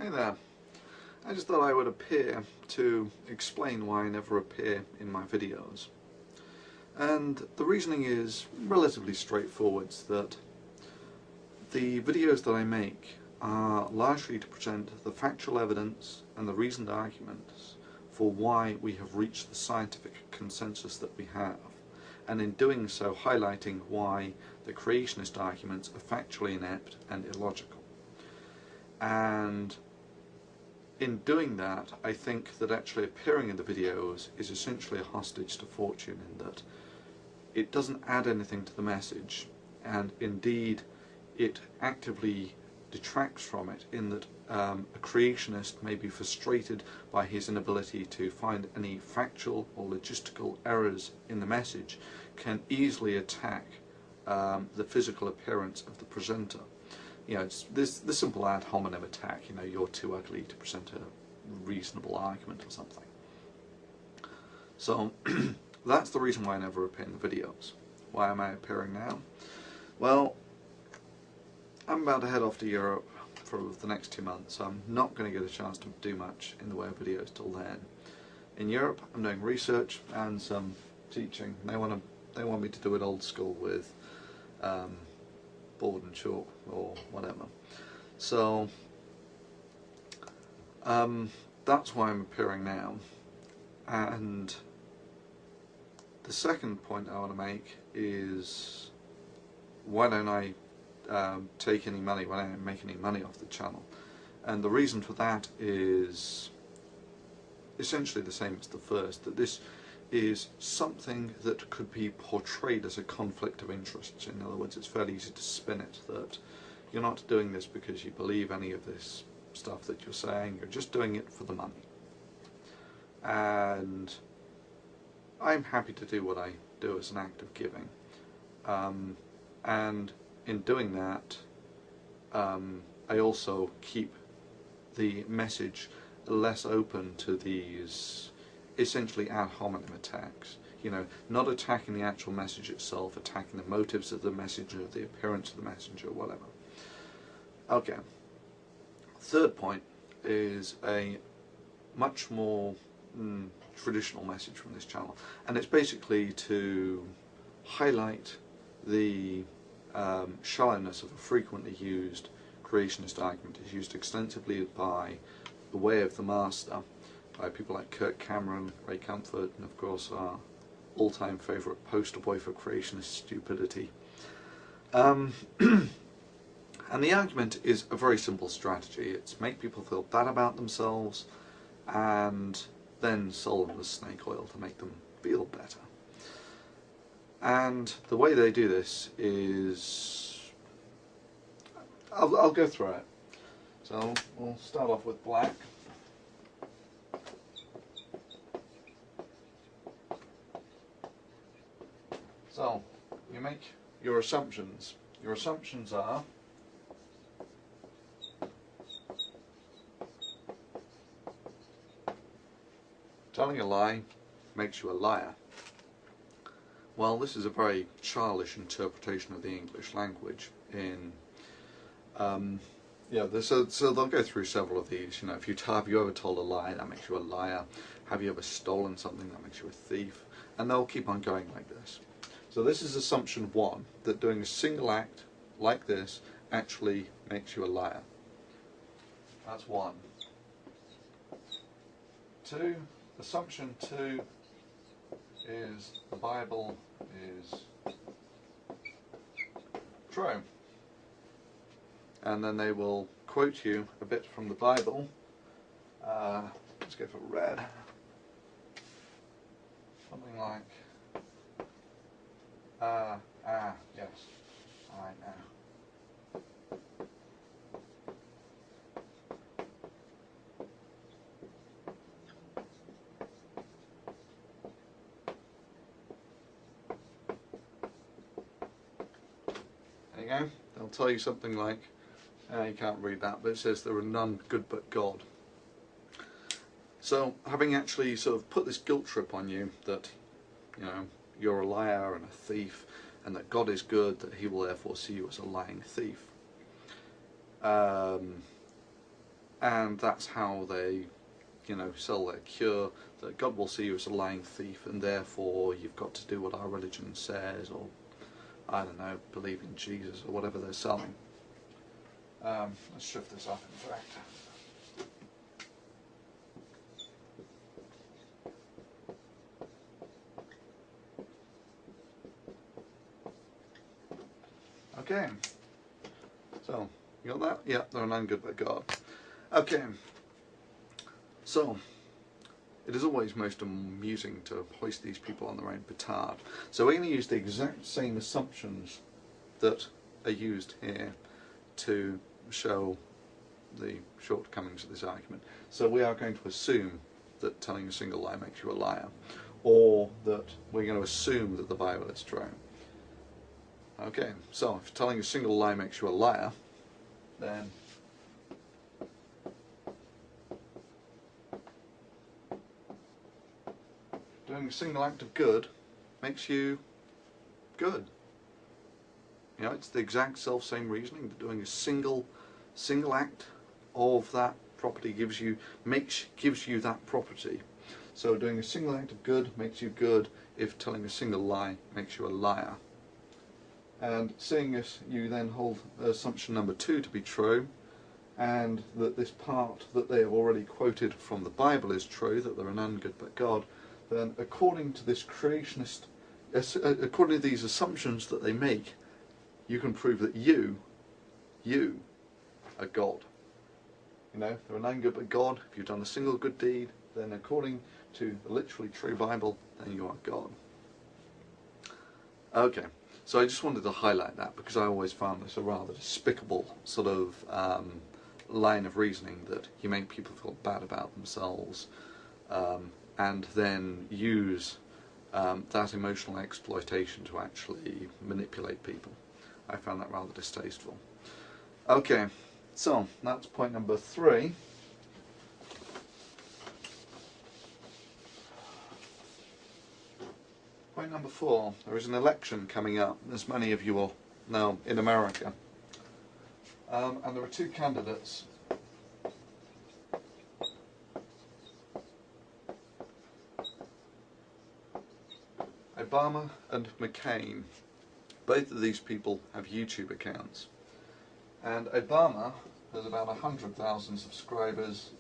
Hey there. I just thought I would appear to explain why I never appear in my videos. And the reasoning is relatively straightforward, that the videos that I make are largely to present the factual evidence and the reasoned arguments for why we have reached the scientific consensus that we have, and in doing so highlighting why the creationist arguments are factually inept and illogical. And in doing that, I think that actually appearing in the videos is essentially a hostage to fortune, in that it doesn't add anything to the message, and indeed it actively detracts from it, in that a creationist may be frustrated by his inability to find any factual or logistical errors in the message, can easily attack the physical appearance of the presenter. You know, it's this simple ad hominem attack, you know, you're too ugly to present a reasonable argument or something. So that's the reason why I never appear in the videos. Why am I appearing now? Well, I'm about to head off to Europe for the next 2 months, so I'm not going to get a chance to do much in the way of videos till then. In Europe, I'm doing research and some teaching. They want me to do it old school with board and chalk or whatever. So that's why I'm appearing now. And the second point I want to make is, why don't I take any money, why don't I make any money off the channel? And the reason for that is essentially the same as the first, that this is something that could be portrayed as a conflict of interests. In other words, it's fairly easy to spin it that you're not doing this because you believe any of this stuff that you're saying, you're just doing it for the money. And I'm happy to do what I do as an act of giving. And in doing that, I also keep the message less open to these essentially ad hominem attacks. You know, not attacking the actual message itself, attacking the motives of the messenger, the appearance of the messenger, whatever. Okay. Third point is a much more traditional message from this channel, and it's basically to highlight the shallowness of a frequently used creationist argument. It's used extensively by the Way of the Master, by people like Kirk Cameron, Ray Comfort, and of course our all-time favourite poster boy for creationist stupidity. And the argument is a very simple strategy. It's make people feel bad about themselves and then sell them the snake oil to make them feel better. And the way they do this is, I'll go through it. So we'll start off with black. So you make your assumptions. Your assumptions are telling a lie makes you a liar. Well, this is a very childish interpretation of the English language. So they'll go through several of these. You know, have you ever told a lie, that makes you a liar. Have you ever stolen something, that makes you a thief. And they'll keep on going like this. So this is assumption one, that doing a single act like this actually makes you a liar. That's one. Two, assumption two is the Bible is true. And then they will quote you a bit from the Bible. Let's go for red. Something like, yes, I know. There you go. They'll tell you something like, you can't read that, but it says there are none good but God. So having actually sort of put this guilt trip on you that, you know, you're a liar and a thief, and that God is good, that he will therefore see you as a lying thief. and that's how they, you know, sell their cure, that God will see you as a lying thief and therefore you've got to do what our religion says, or I don't know, believe in Jesus or whatever they're selling. Let's shift this up in fact. Okay, so you got that? Yeah, they're none good but God. Okay, so it is always most amusing to hoist these people on their own petard. So we're going to use the exact same assumptions that are used here to show the shortcomings of this argument. So we are going to assume that telling a single lie makes you a liar, or that we're going to assume that the Bible is true. Okay, so if telling a single lie makes you a liar, then doing a single act of good makes you good. You know, it's the exact self-same reasoning that doing a single act of that property gives you that property. So doing a single act of good makes you good if telling a single lie makes you a liar. And seeing as you then hold assumption number 2 to be true, and that this part that they have already quoted from the Bible is true, that there are none good but God, then according to this creationist, according to these assumptions that they make, you can prove that you are God. You know, there are none good but God. If you've done a single good deed, then according to the literally true Bible, then you are God. Okay, so I just wanted to highlight that because I always found this a rather despicable sort of line of reasoning, that you make people feel bad about themselves and then use that emotional exploitation to actually manipulate people. I found that rather distasteful. Okay, so that's point number 3. Point number 4, there is an election coming up, as many of you will know, in America. And there are 2 candidates. Obama and McCain. Both of these people have YouTube accounts. And Obama has about 100,000 subscribers.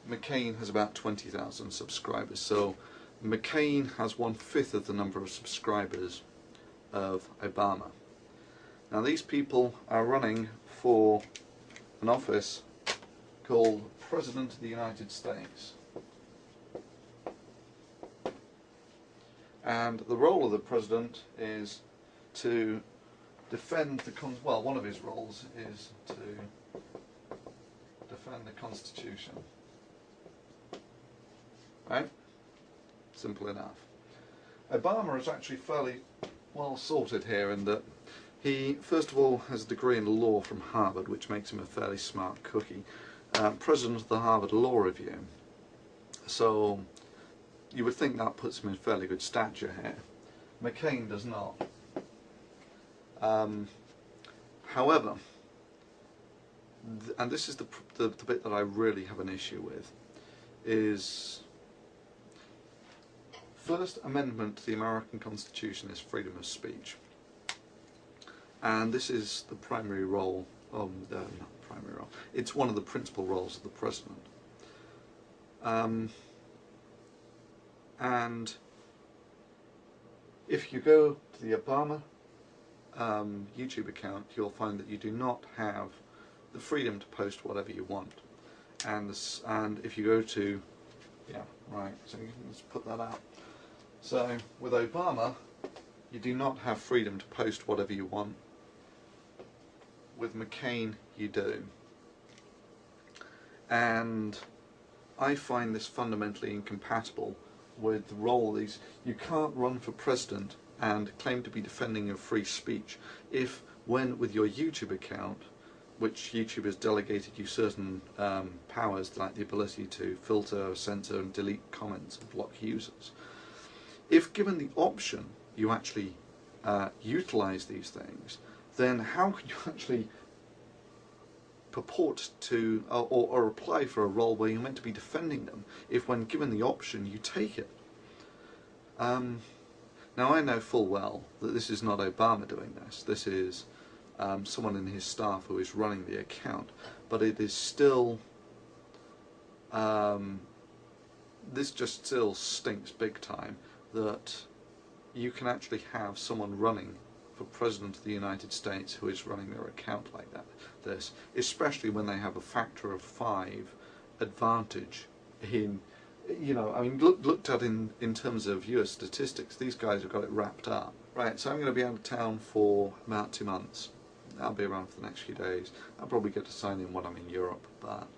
McCain has about 20,000 subscribers. So McCain has 1/5 of the number of subscribers of Obama. Now these people are running for an office called President of the United States. And the role of the President is to defend the one of his roles is to defend the Constitution. Right? Simple enough. Obama is actually fairly well sorted here in that he, first of all, has a degree in law from Harvard, which makes him a fairly smart cookie. President of the Harvard Law Review. So you would think that puts him in fairly good stature here. McCain does not. However, and this is the bit that I really have an issue with, is First Amendment to the American Constitution is freedom of speech. And this is the primary role of, not the primary role, it's one of the principal roles of the President. And if you go to the Obama YouTube account, you'll find that you do not have the freedom to post whatever you want. And if you go to, yeah, right, so let's put that out. So with Obama, you do not have freedom to post whatever you want. With McCain, you do. And I find this fundamentally incompatible with the role of these. You can't run for president and claim to be defending your free speech if, when with your YouTube account, which YouTube has delegated you certain powers, like the ability to filter, censor and delete comments and block users, if given the option you actually utilize these things, then how can you actually purport to or apply for a role where you're meant to be defending them if when given the option you take it. Now I know full well that this is not Obama doing this. This is someone in his staff who is running the account, but it is still this just still stinks big time that you can actually have someone running for President of the United States who is running their account like that. This, especially when they have a factor of 5 advantage in, you know, I mean, looked at in terms of US statistics, these guys have got it wrapped up. Right, so I'm going to be out of town for about 2 months. I'll be around for the next few days. I'll probably get to sign in when I'm in Europe, but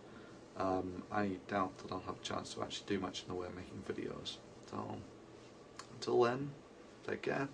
I doubt that I'll have a chance to actually do much in the way of making videos. So, until then, take care.